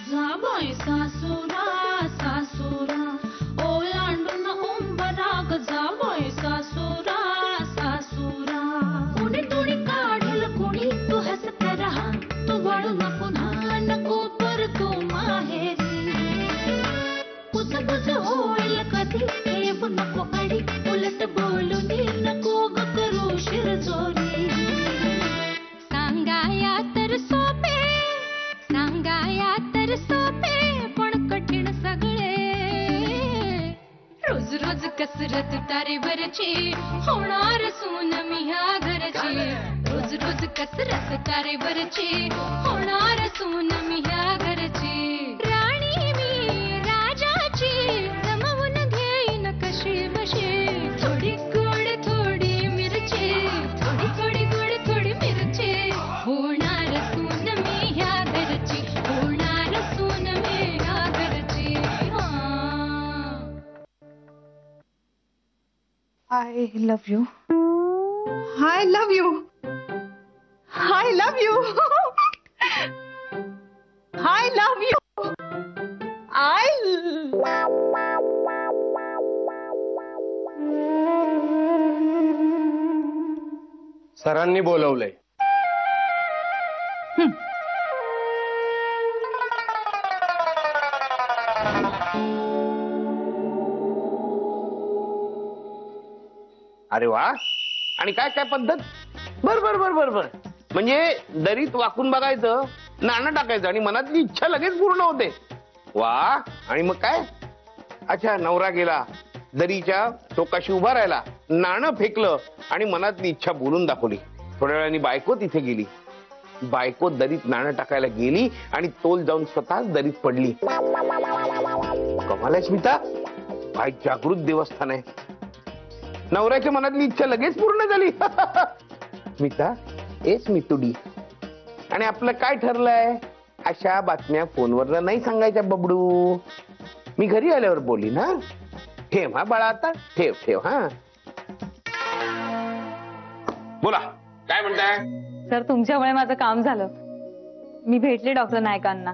जाबाई सासुरा सासुरा ओलांडून उंबराग जाबाई सासुरा सासुरा कुणी तुणी काढल कुणी तू हसत रहा तू वळू न पुन्हा नको पर तू माहेरी कुजबुज होईल कधी ठेवू नको अडी उलट बोलून नको ग करू शिरजोरी सांगाया तर सोपे सांगाया तर सोपे पण कठीण सगळे रोज रोज कसरत तारेवरची होणार सून मी ह्या घरची रोज रोज कसरत तारेवरची होणार सून मी ह्या घरची राणी मी राजाची जमवून घेईन कशी बशी थोडी गोड थोडी मिरची थोडी थोडी गोड थोडी मिरची होणार सून मी ह्या घरची होणार सून मी ह्या घरची I love you. I love you. I love you. I love you. सरांनी बोलवलंय. अरे वा. आणि काय काय पद्धत. बर बर बर बर बर म्हणजे दरीत वाकून बघायचं नाणं टाकायचं आणि मनातली इच्छा लगेच पूर्ण होते. वा. आणि मग काय. अच्छा नवरा गेला दरीच्या टोकाशी उभा राहिला नाणं फेकलं आणि मनातली इच्छा बोलून दाखवली. थोड्या वेळाने बायको तिथे गेली. बायको दरीत नाणं टाकायला गेली आणि तोल जाऊन स्वतःच दरीत पडली. कमाल आहे स्मिता. काय जागृत देवस्थान आहे. नवऱ्याच्या मनातली इच्छा लगेच पूर्ण झाली. स्मिता एस मितुडी. आणि आपलं काय ठरलंय अशा बातम्या फोनवर नाही सांगायच्या बबडू. मी घरी आल्यावर बोली ना. ठेव हा बाळा आता ठेव ठेव. हा बोला काय म्हणताय. सर तुमच्यामुळे माझं काम झालं. मी भेटले डॉक्टर नायकांना.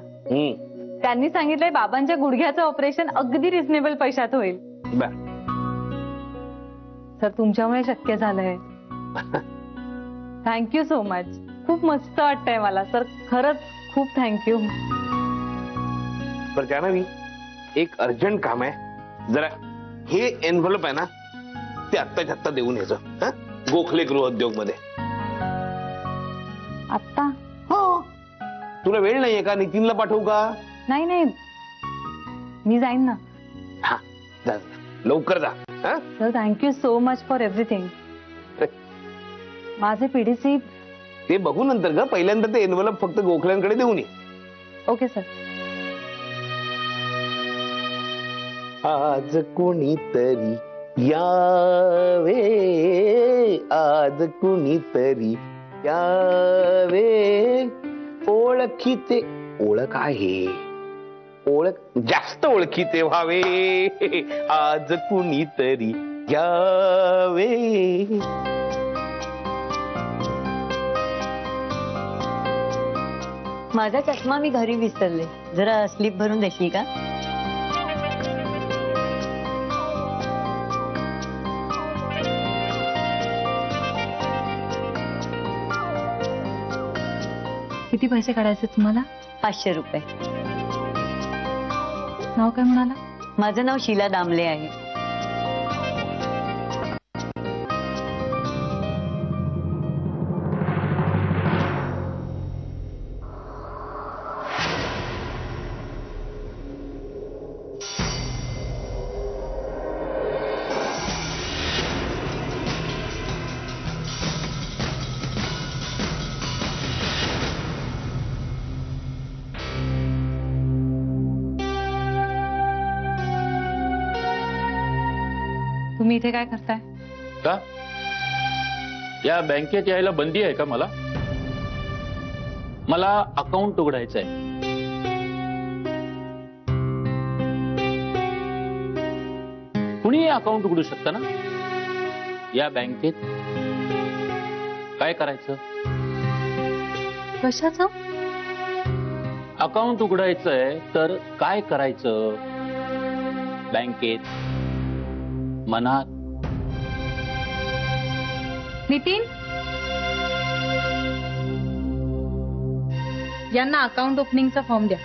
त्यांनी सांगितलंय बाबांच्या गुडघ्याचं ऑपरेशन अगदी रिझनेबल पैशात होईल. बर. सर तुमच्यामुळे शक्य झालंय. Thank you so much. खूप मस्त वाटतंय मला सर. खरंच खूप थँक्यू. बरं जान्हवी एक अर्जंट काम आहे. जरा हे एनव्हलप आहे ना ते आत्ताच्या आत्ता देऊन यायचं. गोखले गृहोद्योग मध्ये. आत्ता. हो. तुला वेळ नाहीये का. नितीनला पाठवू का. नाही नाही मी जाईन ना. हा जा लवकर जा. Sir thank you so much for everything. माझे पीडीसी ते बघू नंतर ग. पहिल्यांदा ते एनव्हलप फक्त गोखल्यांकडे देऊन ये. Okay sir. आज कोणीतरी यावे आज कुणीतरी यावे ओळखीते. ओळख आहे. ओळख जास्त ओळखीते व्हावे. आज कुणीतरी यावे. माझा चष्मा मी घरी विसरले. जरा स्लीप भरून देशील का. किती पैसे काढायचे तुम्हाला. 500 रुपये. नाव काय म्हणाला. माझं नाव शीला दामले आहे. तुम्ही इथे काय करताय. का या बँकेत यायला बंदी आहे का. मला अकाउंट उघडायचं आहे. कुणी अकाउंट उघडू शकता ना या बँकेत. काय करायचं. कशाचं. अकाउंट उघडायचंय तर काय करायचं? बँकेत, मनात? नितीन, यांना अकाउंट ओपनिंगचा फॉर्म द्या.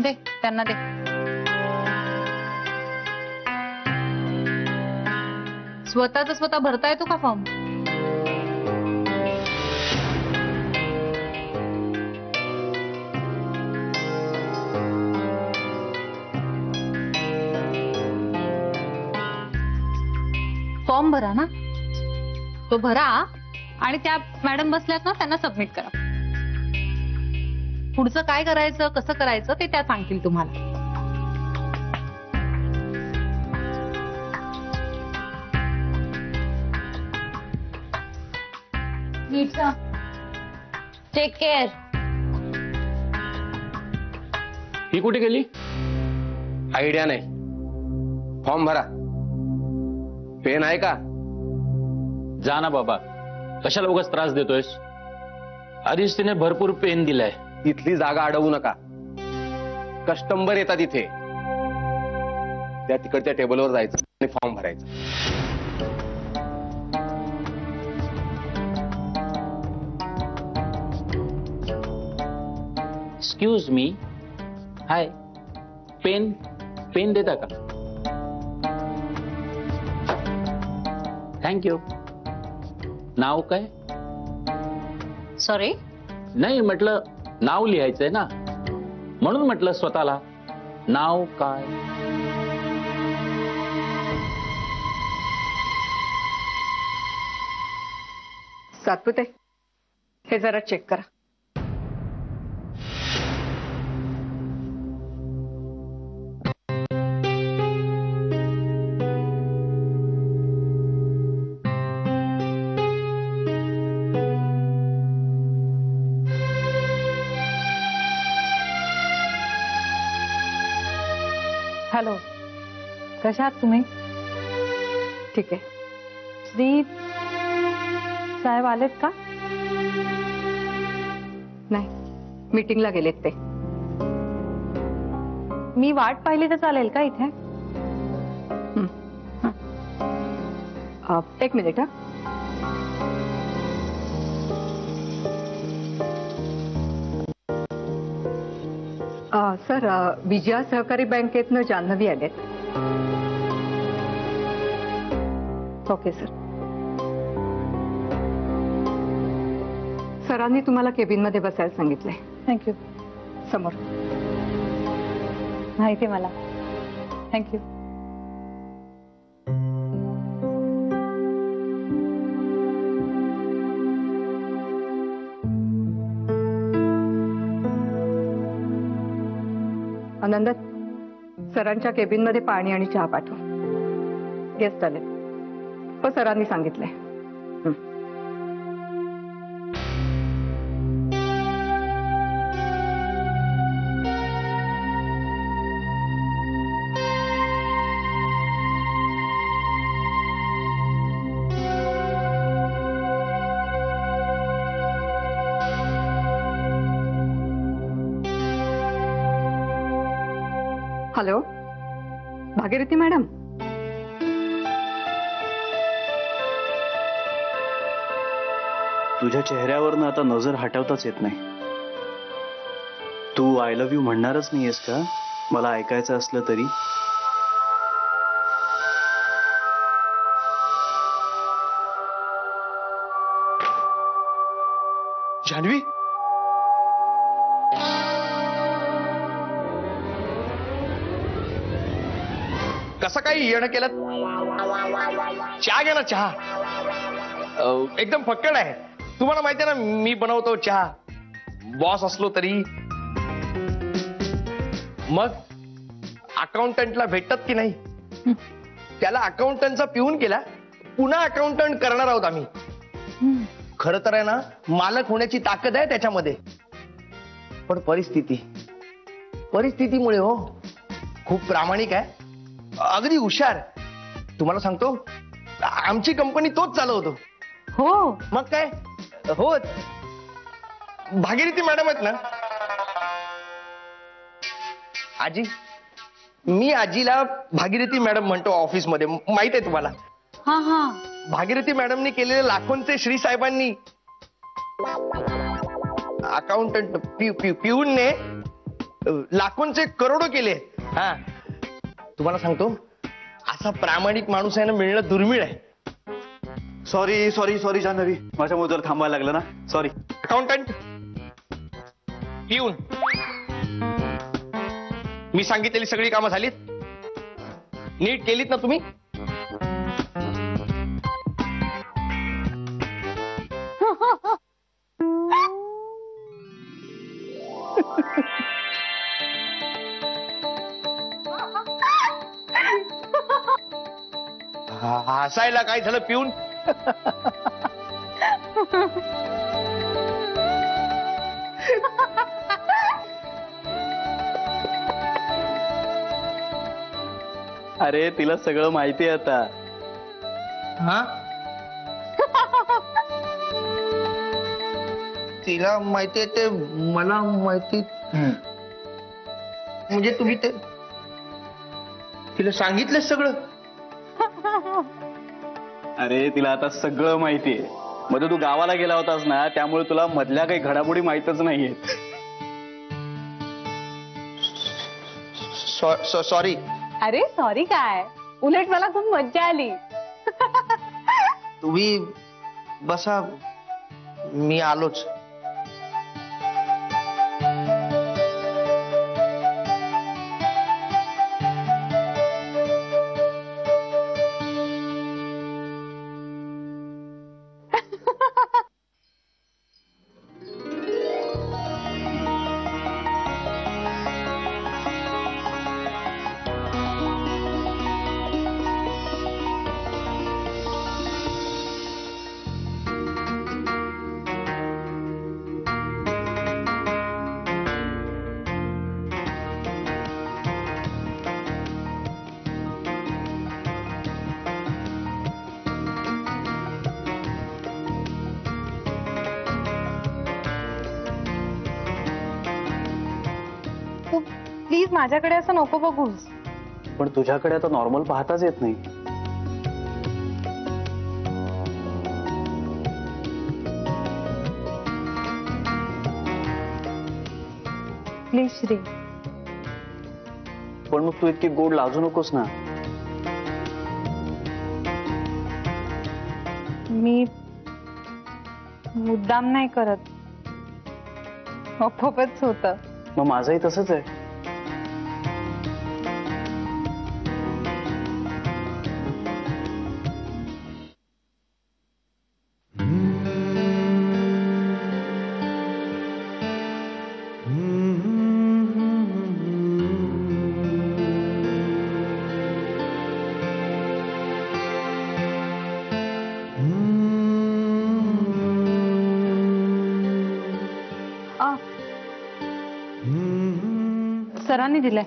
दे, त्यांना दे. स्वतःच स्वतः भरता येतो का फॉर्म? फॉर्म भरा ना, तो भरा आणि त्या मॅडम बसल्यात ना, त्यांना सबमिट करा. पुढचं काय करायचं, कसं करायचं ते त्या सांगतील तुम्हाला. Take care. ही कुठे गेली? आयडिया नाही. फॉर्म भरा. पेन आहे का? जा ना बाबा, कशाला उगाच त्रास देतोयस? आधीच तिने भरपूर पेन दिलाय. तिथली जागा अडवू नका. कस्टमर येतात इथे, त्या तिकडच्या टेबलवर जायचं आणि फॉर्म भरायचं. एक्सक्यूज मी, हाय, पेन पेन देता का? थँक्यू. नाव काय? सॉरी, नाही म्हटलं नाव लिहायचंय ना, म्हणून म्हटलं स्वतःला. नाव काय? सातपुते, हे जरा चेक करा. हॅलो, कशा आहात तुम्ही? ठीक आहे. श्री साहेब आलेत का? नाही, मीटिंगला गेलेत ते. मी वाट पाहिली तर चालेल का इथे? एक मिनिट. सर, विजया सहकारी बँकेतनं जान्हवी आलेत. Okay sir. सरांनी तुम्हाला केबिनमध्ये बसायला सांगितलंय. थँक्यू. समोर. माहिती मला. थँक्यू. आनंद, सरांच्या केबिनमध्ये पाणी आणि चहा पाठव. गेस्ट आले. हो, सरांनी सांगितलंय. Hello, Bhagirathi madam. तुझ्या चेहऱ्यावरनं आता नजर हटवताच येत नाही. तू आय लव्ह यू म्हणणारच नाहीयेस का? मला ऐकायचं असलं तरी. जान्हवी, कसं काही येणं केलं? चहा घ्या ना, चहा. एकदम फक्कड आहे. तुम्हाला माहिती आहे ना, मी बनवतो चहा, बॉस असलो तरी. मग अकाउंटंटला भेटतात की नाही? त्याला अकाउंटंटचा पिऊन केला, पुन्हा अकाउंटंट करणार आहोत आम्ही. खरं तर आहे ना, मालक होण्याची ताकद आहे त्याच्यामध्ये, पण परिस्थितीमुळे हो. खूप प्रामाणिक आहे, अगदी हुशार. तुम्हाला सांगतो, आमची कंपनी तोच चालवतो. हो. मग काय होत. भागीरथी मॅडम आहेत ना. आजी, मी आजीला भागीरथी मॅडम म्हणतो ऑफिसमध्ये, माहित आहे तुम्हाला. हा हा. भागीरथी मॅडमनी केलेले लाखोंचे श्री साहेबांनी अकाउंटंट पिऊनने लाखोंचे करोडो केले. हा, तुम्हाला सांगतो असा प्रामाणिक माणूस आहे ना मिळणं दुर्मिळ आहे. सॉरी सॉरी सॉरी जान्हवी, माझ्यामुळे जर थांबायला लागलं ना, सॉरी. अकाउंटंट, पिऊन, मी सांगितलेली सगळी कामं झालीत, नीट केलीत ना तुम्ही. हसायला काय झालं पिऊन. अरे तिला सगळं माहिती आहे आता. हा, तिला माहितीये ते मला माहिती. म्हणजे तुम्ही ते तिला सांगितलं सगळं. अरे तिला आता सगळं माहिती आहे. मध्ये तू गावाला गेला होतास ना, त्यामुळे तुला मधल्या काही घडामोडी माहीतच नाहीयेत. सॉरी. अरे सॉरी काय, उलट मला खूप मज्जा आली. तुम्ही बसा, मी आलोच. प्लीज माझ्याकडे असं नको बघूस. पण तुझ्याकडे आता नॉर्मल पाहताच येत नाही. प्लीज श्री. पण मग तू इतकी गोड लाजू नकोस ना. मी मुद्दाम नाही करत, आपोआपच होतं. मग माझंही तसंच आहे. सरांनी दिलंय.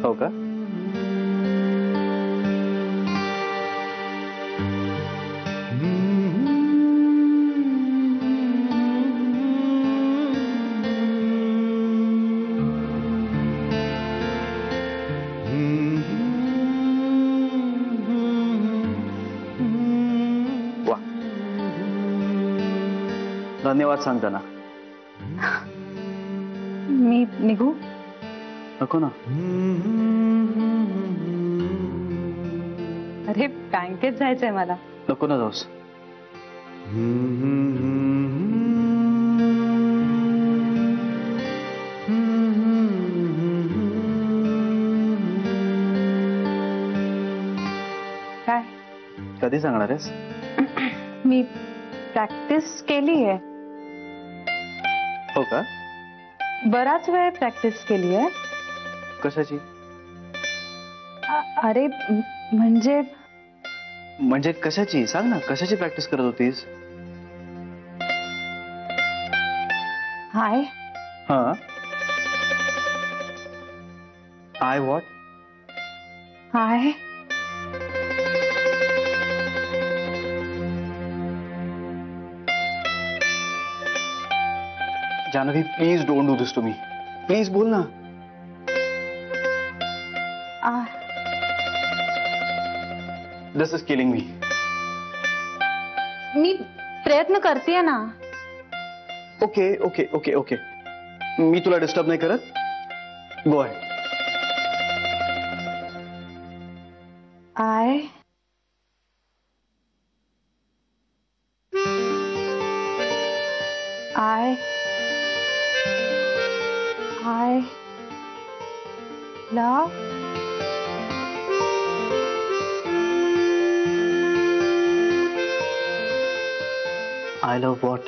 हो का? धन्यवाद सांगताना. मी निघू? नको ना. अरे बँकेत जायचंय मला. नको ना जाऊस. काय? कधी सांगणार आहेस? मी प्रॅक्टिस केली आहे. हो का? बराच वेळ प्रॅक्टिस केली आहे. कशाची? अरे म्हणजे कशाची सांग ना. कशाची प्रॅक्टिस करत होतीस? हाय. हा. I what? Hi. Janvi, please don't do this to me. Please बोल ना. दिस इज किलिंग मी. मी प्रयत्न करतेय ना. ओके ओके ओके ओके, मी तुला डिस्टर्ब नाही करत. Go ahead. I love I love what?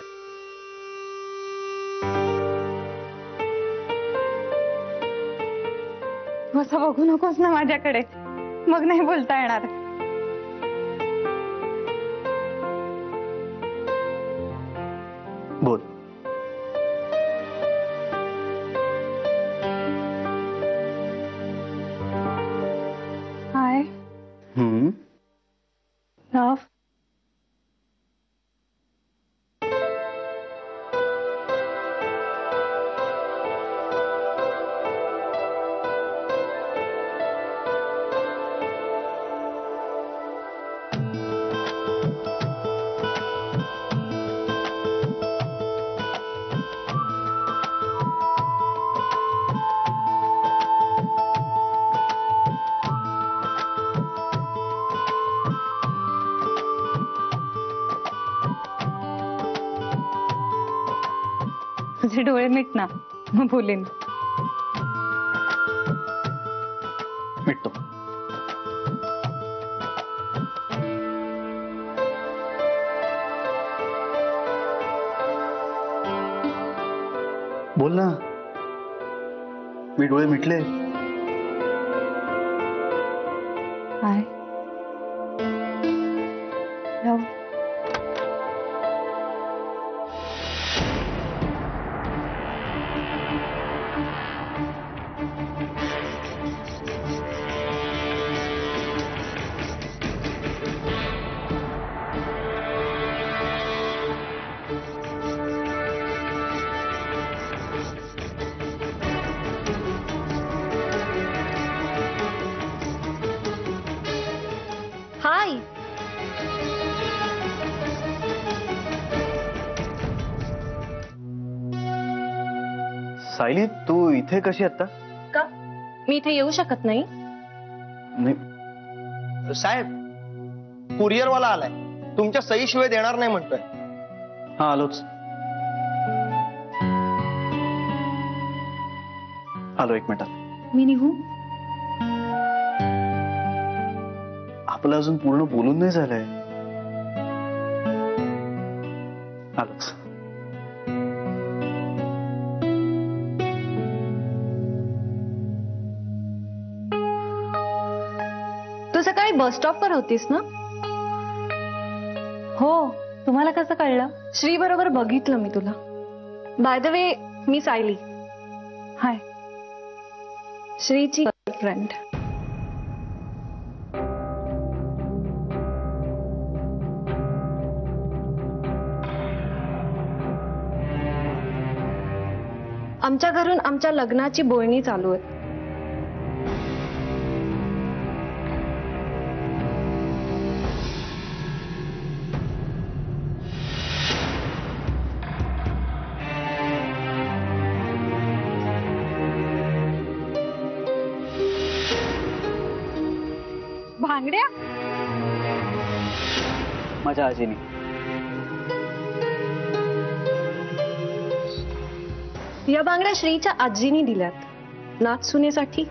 असं बघू नकोस ना माझ्याकडे, मग नाही बोलता येणार. बोल. हाय लव. तुझे डोळे मिट ना, मग बोलेन. मिटतो. बोल ना. मी डोळे मिटले. हाय लव. हाय. सायली, तू इथे कशी आता? का मी इथे येऊ शकत नाही? नाही. साहेब, कुरिअरवाला आलाय, तुमच्या सहीशिवाय देणार नाही म्हणतोय. हा, आलोच. आलो, 1 मिनिटात. मी निघू? आपलं अजून पूर्ण बोलून नाही झालंय. आलोच. तू सकाळी बस स्टॉपवर होतीस ना? हो. तुम्हाला कसं कळलं? श्री बरोबर बघितलं मी तुला. बाय द वे, मी सायली. हाय. श्रीची गर्लफ्रेंड. आमच्या घरून आमच्या लग्नाची बोलणी चालू आहे. भांगड्या? माझ्या आजीने. या बांगड्या श्रीच्या आजीनी दिल्यात नाच सुनेसाठी.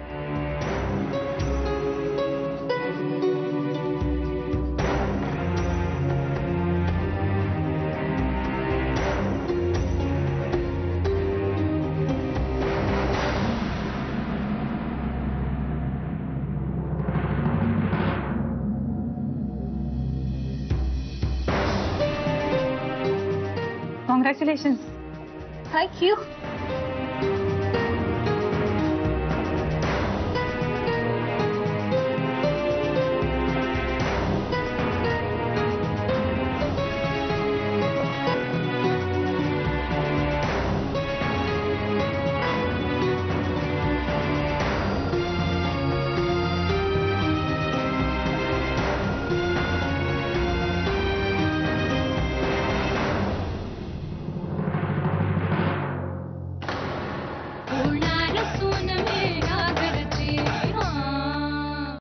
कॉंग्रॅच्युलेशन्स. थँक्यू